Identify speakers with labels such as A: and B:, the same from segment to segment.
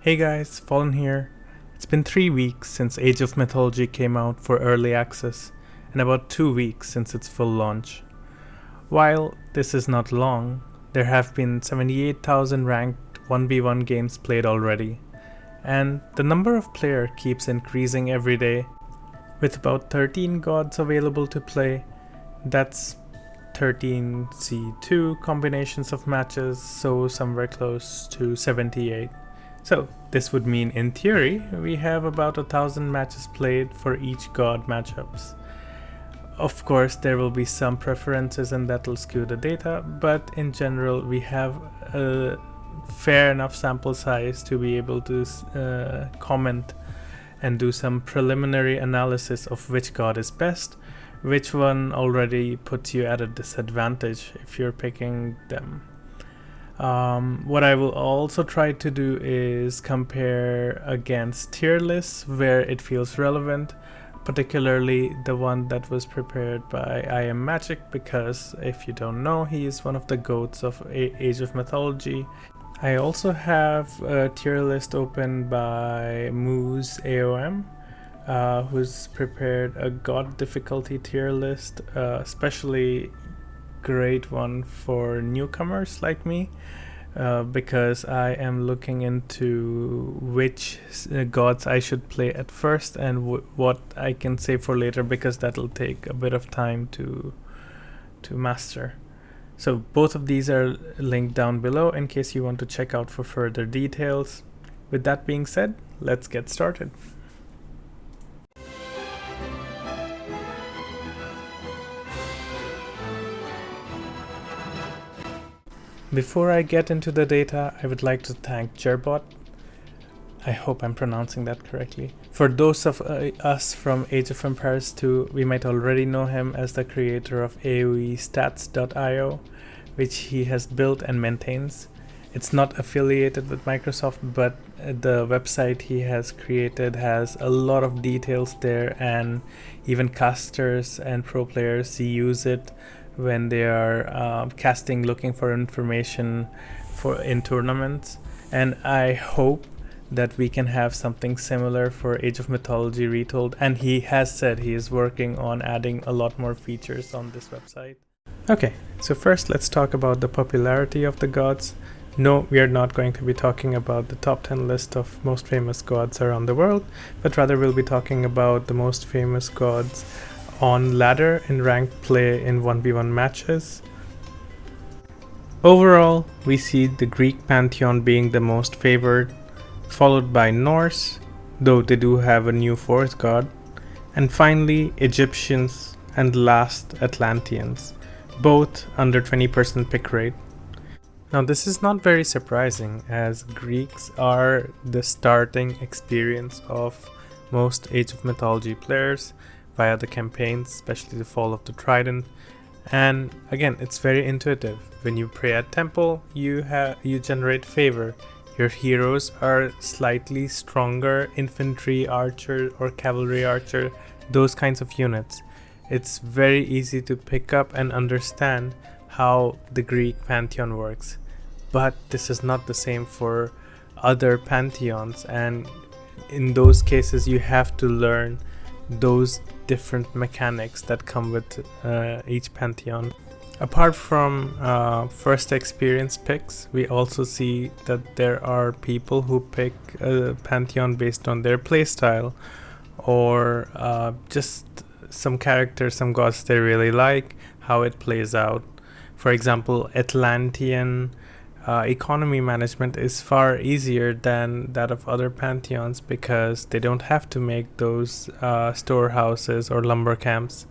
A: Hey guys, Fallen here. It's been 3 weeks since Age of Mythology came out for early access, and about 2 weeks since its full launch. While this is not long, there have been 78,000 ranked 1v1 games played already, and the number of players keeps increasing every day. With about 13 gods available to play, that's 13 C2 combinations of matches, so somewhere close to 78. So this would mean, in theory, we have about 1,000 matches played for each god matchups. Of course, there will be some preferences and that will skew the data, but in general we have a fair enough sample size to be able to comment and do some preliminary analysis of which god is best, which one already puts you at a disadvantage if you're picking them. What I will also try to do is compare against tier lists where it feels relevant, particularly the one that was prepared by Magic, because if you don't know, he is one of the goats of Age of Mythology. I also have a tier list open by Moose AOM, who's prepared a god difficulty tier list, especially great one for newcomers like me, because I am looking into which gods I should play at first and what I can save for later, because that'll take a bit of time to master. So both of these are linked down below in case you want to check out for further details. With that being said, let's get started. Before I get into the data, I would like to thank Jerbot, I hope I'm pronouncing that correctly. For those of us from Age of Empires 2, we might already know him as the creator of AOMstats.io, which he has built and maintains. It's not affiliated with Microsoft, but the website he has created has a lot of details there, and even casters and pro players use it when they are casting, looking for information in tournaments. And I hope that we can have something similar for Age of Mythology Retold, and he has said he is working on adding a lot more features on this website. Okay, so first let's talk about the popularity of the gods. No, we are not going to be talking about the top 10 list of most famous gods around the world, but rather we'll be talking about the most famous gods on ladder in ranked play in 1v1 matches. Overall, we see the Greek Pantheon being the most favored, followed by Norse, though they do have a new fourth god, and finally Egyptians, and last Atlanteans, both under 20% pick rate. Now this is not very surprising, as Greeks are the starting experience of most Age of Mythology players via the campaigns, especially the Fall of the Trident. And again, it's very intuitive. When you pray at temple, you generate favor. Your heroes are slightly stronger infantry archer or cavalry archer, those kinds of units. It's very easy to pick up and understand how the Greek pantheon works. But this is not the same for other pantheons, and in those cases you have to learn those different mechanics that come with each pantheon. Apart from first experience picks, we also see that there are people who pick a pantheon based on their playstyle, or just some characters, some gods they really like, how it plays out. For example, Atlantean economy management is far easier than that of other pantheons because they don't have to make those storehouses or lumber camps.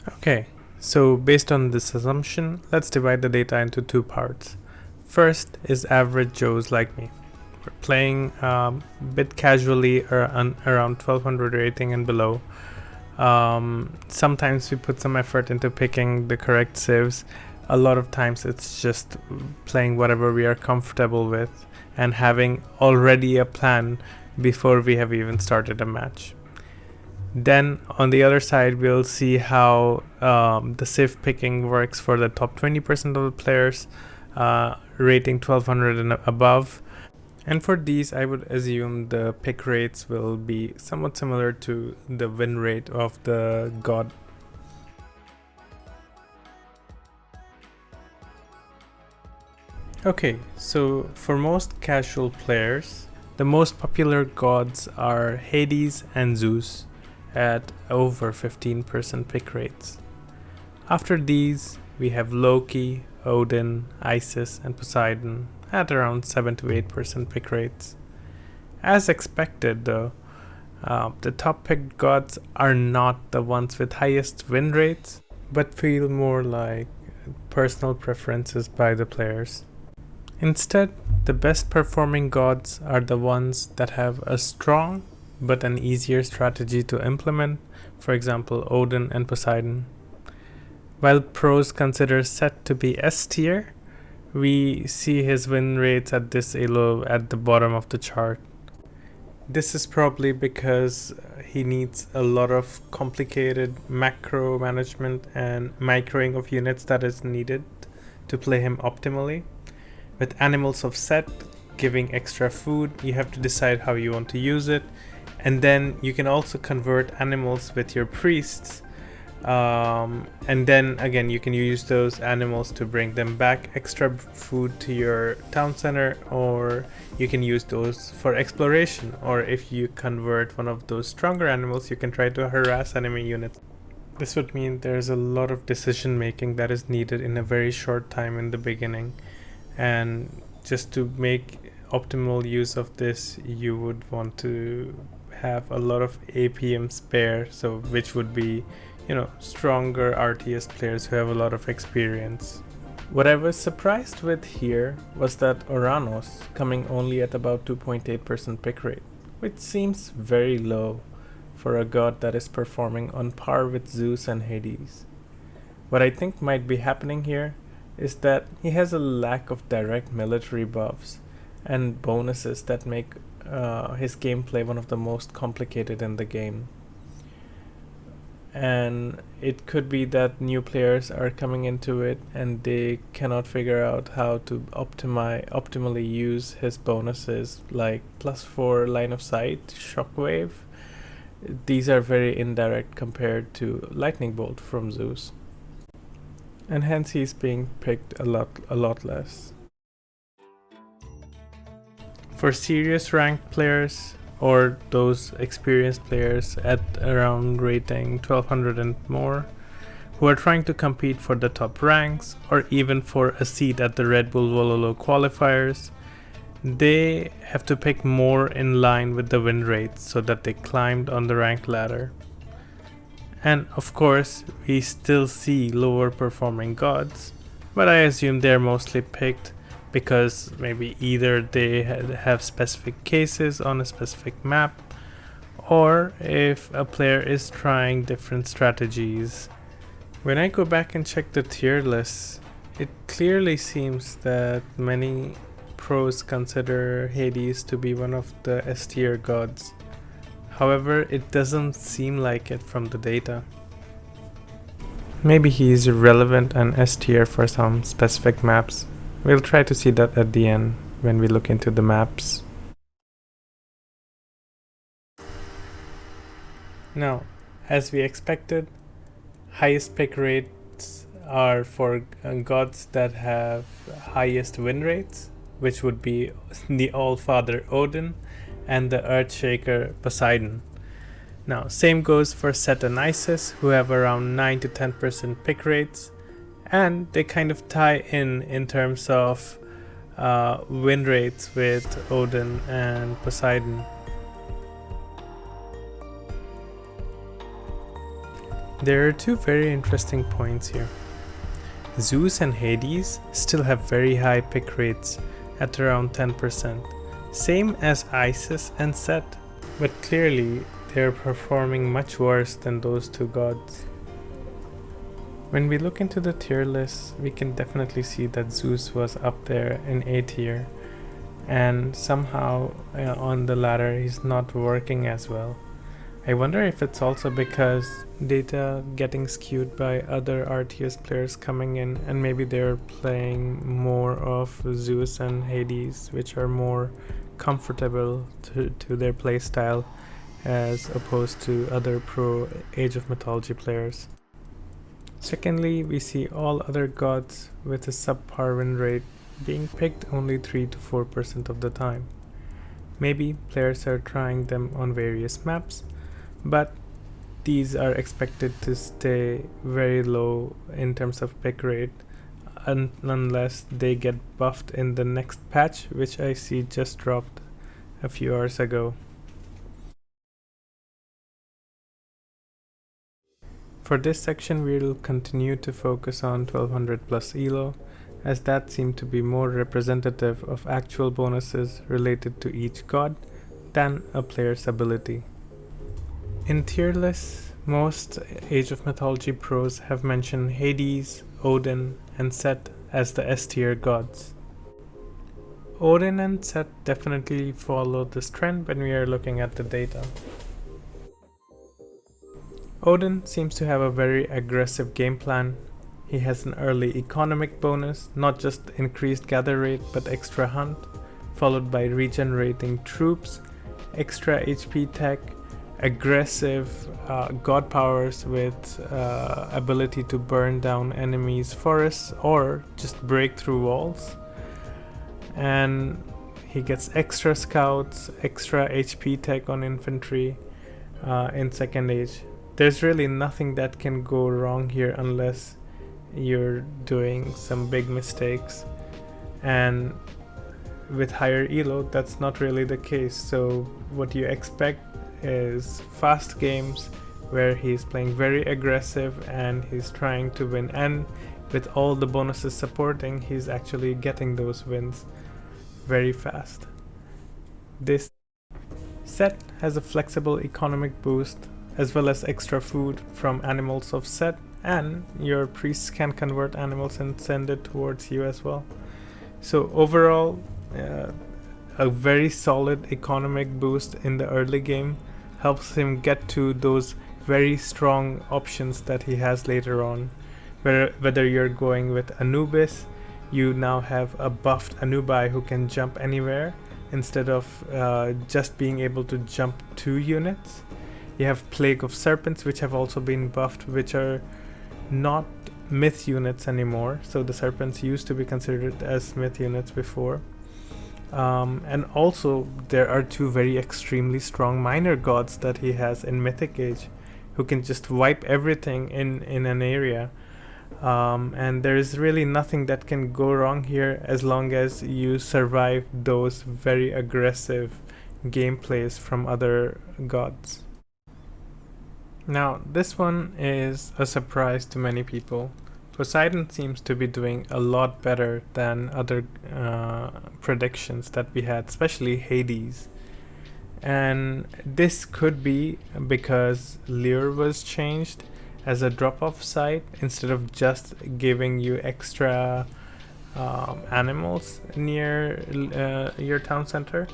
A: Okay, so based on this assumption, let's divide the data into two parts. First is average Joes like me. We're playing a bit casually around 1200 rating and below. Sometimes we put some effort into picking the correct civs. A lot of times it's just playing whatever we are comfortable with and having already a plan before we have even started a match. Then on the other side, we'll see how the civ picking works for the top 20% of the players, rating 1200 and above. And for these, I would assume the pick rates will be somewhat similar to the win rate of the god. Okay, so for most casual players, the most popular gods are Hades and Zeus at over 15% pick rates. After these, we have Loki, Odin, Isis, and Poseidon at around 7 to 8% pick rates. As expected though, the top picked gods are not the ones with highest win rates, but feel more like personal preferences by the players. Instead, the best performing gods are the ones that have a strong but an easier strategy to implement, for example Odin and Poseidon. While pros consider Set to be S tier, we see his win rates at this elo at the bottom of the chart. This is probably because he needs a lot of complicated macro management and microing of units that is needed to play him optimally. With animals of Set giving extra food, you have to decide how you want to use it, and then you can also convert animals with your priests, and then again you can use those animals to bring them back extra food to your town center, or you can use those for exploration, or if you convert one of those stronger animals, you can try to harass enemy units. This would mean there's a lot of decision making that is needed in a very short time in the beginning. And just to make optimal use of this, you would want to have a lot of APM spare, so which would be, stronger RTS players who have a lot of experience. What I was surprised with here was that Oranos coming only at about 2.8% pick rate, which seems very low for a god that is performing on par with Zeus and Hades. What I think might be happening here is that he has a lack of direct military buffs and bonuses that make his gameplay one of the most complicated in the game. And it could be that new players are coming into it and they cannot figure out how to optimally use his bonuses, like +4 line of sight, shockwave. These are very indirect compared to lightning bolt from Zeus, and hence he's being picked a lot less. For serious ranked players or those experienced players at around rating 1200 and more, who are trying to compete for the top ranks or even for a seat at the RedBull Wololo qualifiers, they have to pick more in line with the win rates so that they climbed on the rank ladder. And of course, we still see lower performing gods, but I assume they're mostly picked because maybe either they have specific cases on a specific map, or if a player is trying different strategies. When I go back and check the tier lists, it clearly seems that many pros consider Hades to be one of the S tier gods. However, it doesn't seem like it from the data. Maybe he's relevant and S tier for some specific maps. We'll try to see that at the end when we look into the maps. Now, as we expected, highest pick rates are for gods that have highest win rates, which would be the All-Father Odin and the Earthshaker Poseidon. Now, same goes for Set and Isis, who have around 9 to 10% pick rates, and they kind of tie in terms of win rates with Odin and Poseidon. There are two very interesting points here. Zeus and Hades still have very high pick rates at around 10%, same as Isis and Set, but clearly they're performing much worse than those two gods. When we look into the tier list, we can definitely see that Zeus was up there in A tier, and somehow on the ladder he's not working as well. I wonder if it's also because data getting skewed by other RTS players coming in, and maybe they're playing more of Zeus and Hades, which are more comfortable to their playstyle as opposed to other pro Age of Mythology players. Secondly, we see all other gods with a subpar win rate being picked only 3 to 4% of the time. Maybe players are trying them on various maps, but these are expected to stay very low in terms of pick rate unless they get buffed in the next patch, which I see just dropped a few hours ago. For this section, we will continue to focus on 1200 plus elo, as that seemed to be more representative of actual bonuses related to each god than a player's ability. In tier lists, most Age of Mythology pros have mentioned Hades, Odin, and Set as the S tier gods. Odin and Set definitely follow this trend when we are looking at the data. Odin seems to have a very aggressive game plan. He has an early economic bonus, not just increased gather rate but extra hunt, followed by regenerating troops, extra HP tech, aggressive god powers with ability to burn down enemies' forests or just break through walls. And he gets extra scouts, extra HP tech on infantry in second age. There's really nothing that can go wrong here unless you're doing some big mistakes, and with higher elo that's not really the case. So what you expect is fast games where he's playing very aggressive and he's trying to win, and with all the bonuses supporting, he's actually getting those wins very fast. This set has a flexible economic boost as well as extra food from animals of Set, and your priests can convert animals and send it towards you as well. So overall, a very solid economic boost in the early game helps him get to those very strong options that he has later on. Whether you're going with Anubis, you now have a buffed Anubai who can jump anywhere instead of just being able to jump 2 units. You have Plague of Serpents, which have also been buffed, which are not myth units anymore. So the serpents used to be considered as myth units before. And also there are 2 very extremely strong minor gods that he has in Mythic Age who can just wipe everything in an area. And there is really nothing that can go wrong here as long as you survive those very aggressive gameplays from other gods. Now, this one is a surprise to many people. Poseidon seems to be doing a lot better than other predictions that we had, especially Hades. And this could be because Lure was changed as a drop-off site instead of just giving you extra animals near your town center.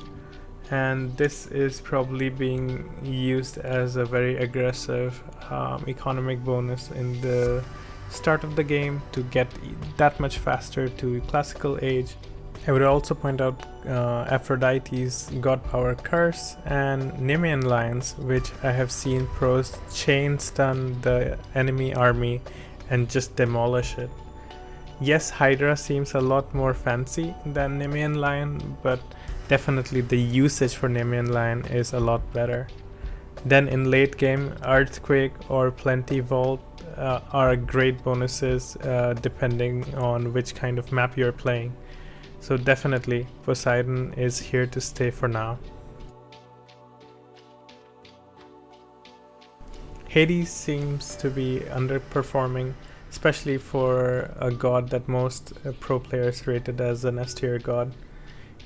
A: And this is probably being used as a very aggressive economic bonus in the start of the game to get that much faster to classical age. I would also point out Aphrodite's God Power Curse and Nemean Lions, which I have seen pros chain stun the enemy army and just demolish it. Yes, Hydra seems a lot more fancy than Nemean Lion, but definitely the usage for Nemean Lion is a lot better. Then in late game, Earthquake or Plenty Vault are great bonuses depending on which kind of map you're playing. So definitely Poseidon is here to stay for now. Hades seems to be underperforming, especially for a god that most pro players rated as an S tier god.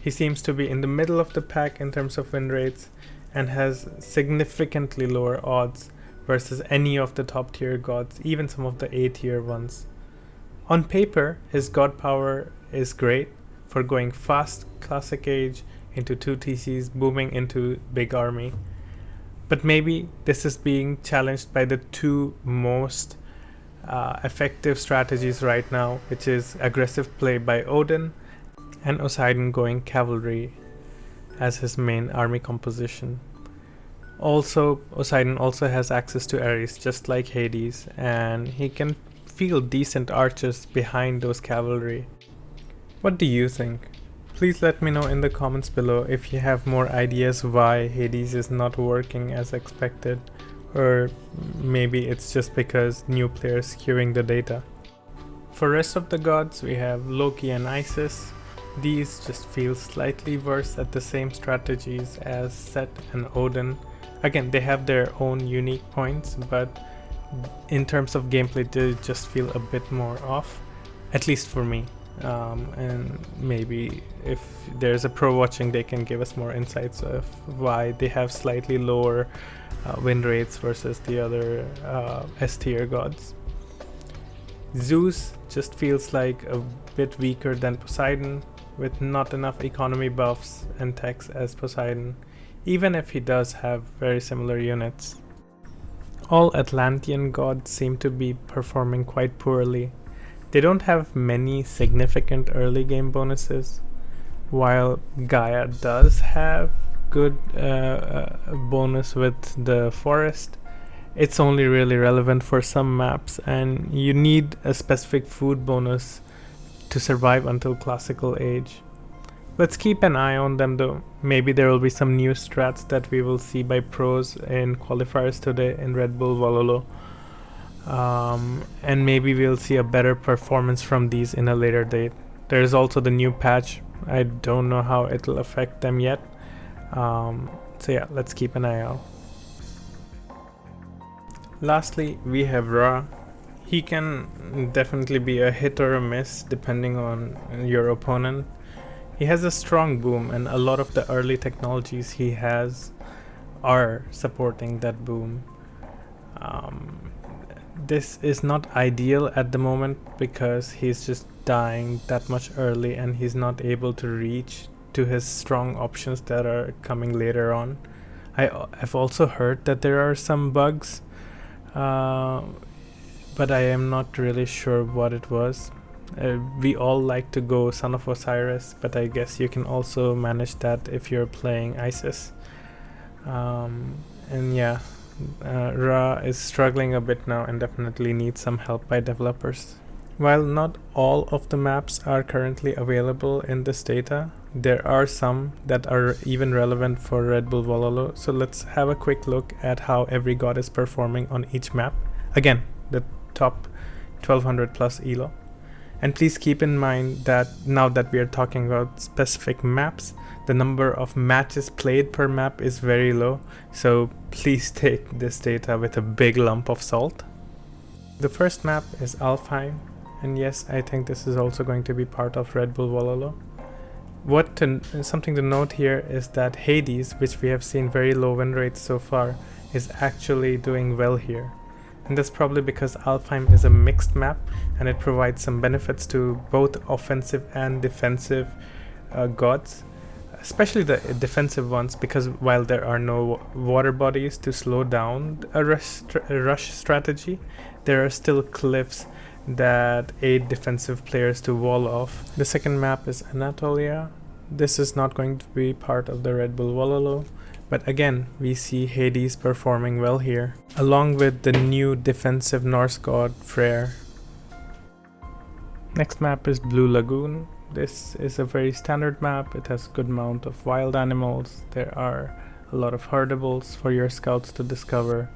A: He seems to be in the middle of the pack in terms of win rates and has significantly lower odds versus any of the top tier gods, even some of the A tier ones. On paper, his god power is great for going fast classic age into 2 TCs, booming into big army. But maybe this is being challenged by the 2 most effective strategies right now, which is aggressive play by Odin and Poseidon going cavalry. as his main army composition. Also, Poseidon also has access to Ares, just like Hades, and he can field decent archers behind those cavalry. What do you think? Please let me know in the comments below if you have more ideas why Hades is not working as expected, or maybe it's just because new players queuing the data. For rest of the gods, we have Loki and Isis. These just feel slightly worse at the same strategies as Set and Odin. Again, they have their own unique points, but in terms of gameplay, they just feel a bit more off, at least for me. And maybe if there's a pro watching, they can give us more insights of why they have slightly lower win rates versus the other S tier gods. Zeus just feels like a bit weaker than Poseidon, with not enough economy buffs and techs as Poseidon, even if he does have very similar units. All Atlantean gods seem to be performing quite poorly. They don't have many significant early game bonuses, while Gaia does have good bonus with the forest. It's only really relevant for some maps, and you need a specific food bonus to survive until classical age. Let's keep an eye on them though. Maybe there will be some new strats that we will see by pros in qualifiers today in RedBull Wololo. And maybe we'll see a better performance from these in a later date. There is also the new patch. I don't know how it'll affect them yet. So yeah, let's keep an eye out. Lastly, we have Ra. He can definitely be a hit or a miss depending on your opponent. He has a strong boom, and a lot of the early technologies he has are supporting that boom. This is not ideal at the moment because he's just dying that much early and he's not able to reach to his strong options that are coming later on. I've also heard that there are some bugs, but I am not really sure what it was. We all like to go Son of Osiris, but I guess you can also manage that if you're playing Isis. And yeah, Ra is struggling a bit now and definitely needs some help by developers. While not all of the maps are currently available in this data, there are some that are even relevant for RedBull Wololo, so let's have a quick look at how every god is performing on each map. Again, the top 1200 plus elo. And please keep in mind that now that we are talking about specific maps, the number of matches played per map is very low, so please take this data with a big lump of salt. The first map is Alfheim, and yes, I think this is also going to be part of RedBull Wololo. Something to note here is that Hades, which we have seen very low win rates so far, is actually doing well here. And that's probably because Alfheim is a mixed map and it provides some benefits to both offensive and defensive gods, especially the defensive ones, because while there are no water bodies to slow down a rush strategy, there are still cliffs that aid defensive players to wall off. The second map is Anatolia. This is not going to be part of the RedBull Wololo, but again, we see Hades performing well here, along with the new defensive Norse god Freyr. Next map is Blue Lagoon. This is a very standard map. It has a good amount of wild animals. There are a lot of herdables for your scouts to discover.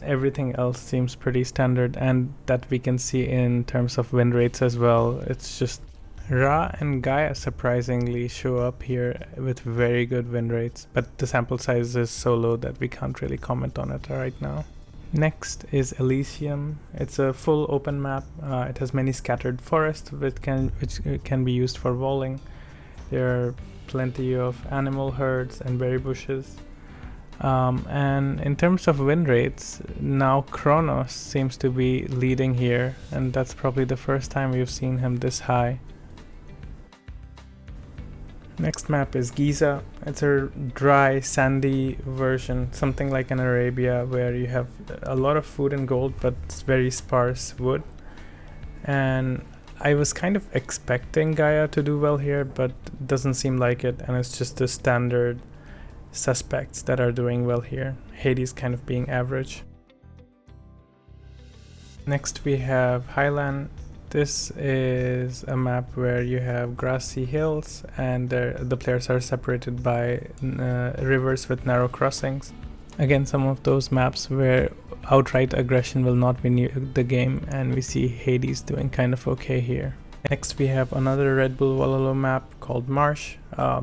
A: Everything else seems pretty standard, and that we can see in terms of win rates as well. It's just Ra and Gaia surprisingly show up here with very good win rates, but the sample size is so low that we can't really comment on it right now. Next is Elysium. It's a full open map. It has many scattered forests which can be used for walling. There are plenty of animal herds and berry bushes. And in terms of win rates, now Kronos seems to be leading here, and that's probably the first time we've seen him this high. Next map is Giza. It's a dry, sandy version, something like in Arabia, where you have a lot of food and gold, but it's very sparse wood. And I was kind of expecting Gaia to do well here, but it doesn't seem like it, and it's just the standard suspects that are doing well here. Hades kind of being average. Next we have Highland. This is a map where you have grassy hills and the players are separated by rivers with narrow crossings. Again, some of those maps where outright aggression will not win the game, and we see Hades doing kind of okay here. Next we have another RedBull Wololo map called Marsh.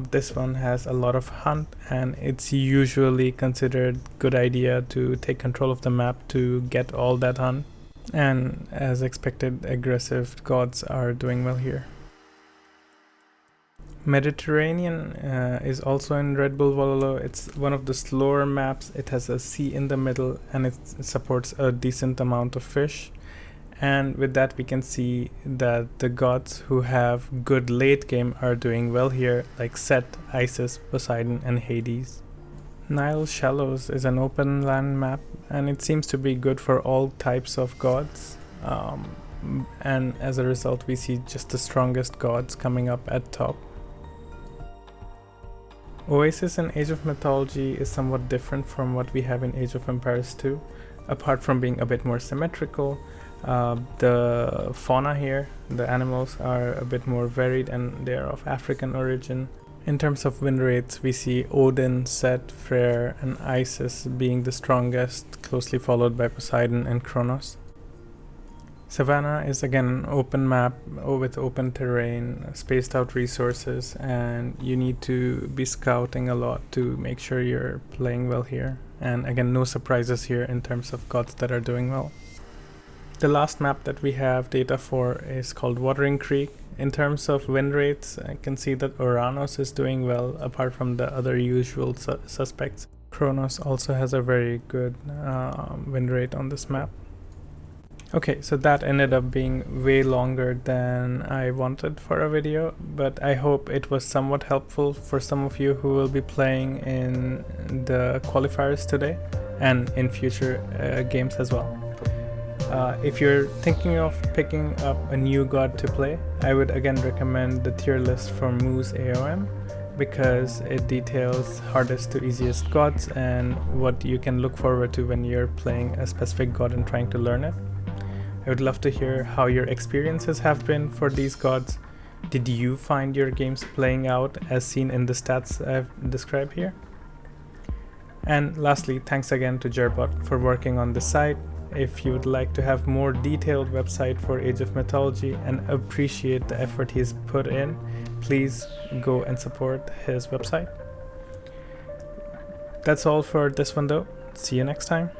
A: This one has a lot of hunt, and it's usually considered good idea to take control of the map to get all that hunt. And as expected, aggressive gods are doing well here. Mediterranean is also in RedBull Wololo. It's one of the slower maps. It has a sea in the middle, and it supports a decent amount of fish. And with that we can see that the gods who have good late game are doing well here, like Set, Isis, Poseidon and Hades. Nile Shallows is an open land map, and it seems to be good for all types of gods. And as a result we see just the strongest gods coming up at top. Oasis in Age of Mythology is somewhat different from what we have in Age of Empires 2. Apart from being a bit more symmetrical, the fauna here, the animals, are a bit more varied and they are of African origin. In terms of win rates, we see Odin, Set, Freyr and Isis being the strongest, closely followed by Poseidon and Kronos. Savannah is again an open map with open terrain, spaced out resources, and you need to be scouting a lot to make sure you're playing well here. And again, no surprises here in terms of gods that are doing well. The last map that we have data for is called Watering Creek. In terms of win rates, I can see that Uranus is doing well apart from the other usual suspects. Kronos also has a very good win rate on this map. Okay, so that ended up being way longer than I wanted for a video, but I hope it was somewhat helpful for some of you who will be playing in the qualifiers today and in future games as well. If you're thinking of picking up a new god to play, I would again recommend the tier list from Moose AOM, because it details hardest to easiest gods and what you can look forward to when you're playing a specific god and trying to learn it. I would love to hear how your experiences have been for these gods. Did you find your games playing out as seen in the stats I've described here? And lastly, thanks again to Jerbot for working on the site. If you would like to have more detailed website for Age of Mythology and appreciate the effort he's put in, please go and support his website. That's all for this one though. See you next time.